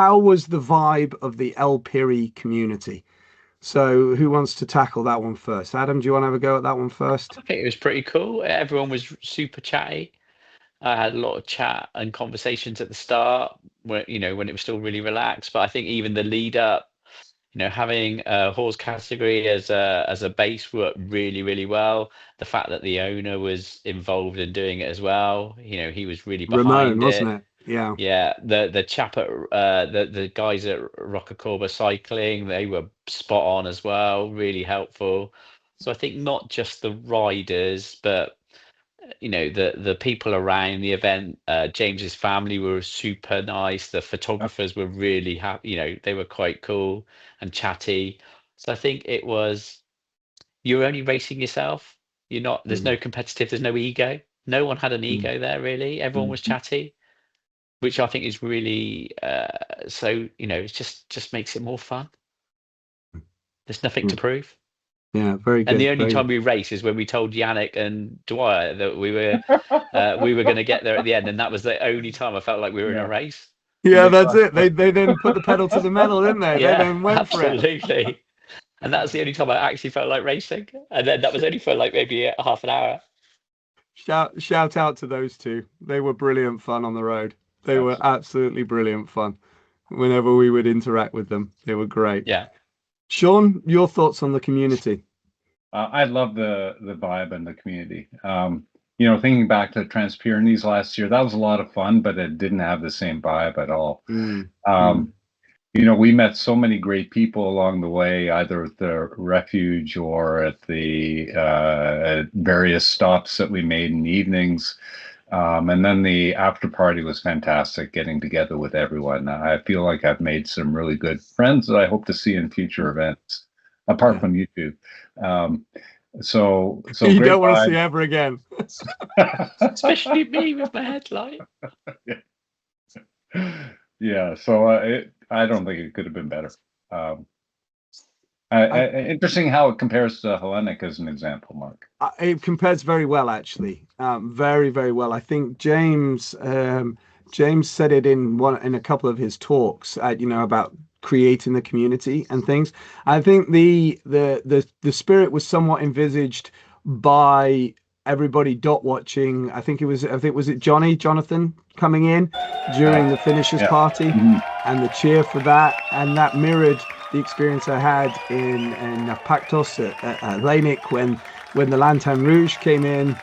how was the vibe of the El Piri community? So who wants to tackle that one first? Adam, do you want to have a go at that one first? I think it was pretty cool. Everyone was super chatty. I had a lot of chat and conversations at the start, where when it was still really relaxed. But I think even the lead up, having a horse category as a base worked really, really well. The fact that the owner was involved in doing it as well, he was really Ramon, behind wasn't it. it? Yeah. Yeah, the chap at the guys at Rocacorba Cycling, they were spot on as well, really helpful. So I think not just the riders, but the people around the event. James's family were super nice. The photographers were really happy. They were quite cool and chatty. So I think it was you're only racing yourself. You're not. There's Mm. no competitive. There's no ego. No one had an Mm. ego there really. Everyone Mm. was chatty, which I think is really so. It just makes it more fun. There's nothing to Mm. prove. Yeah, very And good. the only Very time good. we race is when we told Yannick and Dwyer that we were going to get there at the end, and that was the only time I felt like we were in a Yeah. race. Yeah, They that's got it. They then put the pedal to the metal, didn't they? They Yeah, then went for it. absolutely. And that's the only time I actually felt like racing. And then that was only for like maybe a half an hour. Shout out to those two. They were brilliant fun on the road. They were absolutely. absolutely brilliant fun. Whenever we would interact with them, they were great. Yeah. Sean, your thoughts on the community? I love the vibe and the community. Thinking back to Transpyrenees last year, that was a lot of fun, but it didn't have the same vibe at all. Mm, mm, Um, we met so many great people along the way, either at the refuge or at the at various stops that we made in the evenings. And then the after party was fantastic, getting together with everyone. I feel like I've made some really good friends that I hope to see in future events, apart yeah. from YouTube. Um, so You great don't want to see vibe. ever again. Especially me with my headlight. Yeah, so I don't think it could have been better. Um, I, interesting how it compares to Hellenic as an example, Mark. it compares very well, actually. Very, very well. I think James said it in a couple of his talks. About creating the community and things. I think the spirit was somewhat envisaged by everybody dot watching. Was it Jonathan coming in Uh, during the finishers yeah. party, Mhm. and the cheer for that, and that mirrored the experience I had in Pactos at Lanik when the Lanterne Rouge came in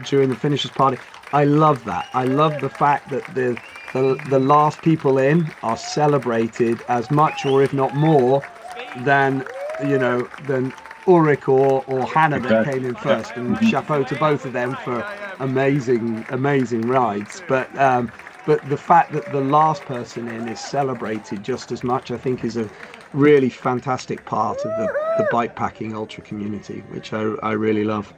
during the finishers party. I love that. I love the fact that the last people in are celebrated as much or if not more than than Ulrich or Hannah that Exactly. came in Yeah. first. And Mhm. chapeau to both of them for amazing rides. But the fact that the last person in is celebrated just as much, I think, is a really fantastic part of the bike packing ultra community, which I really love.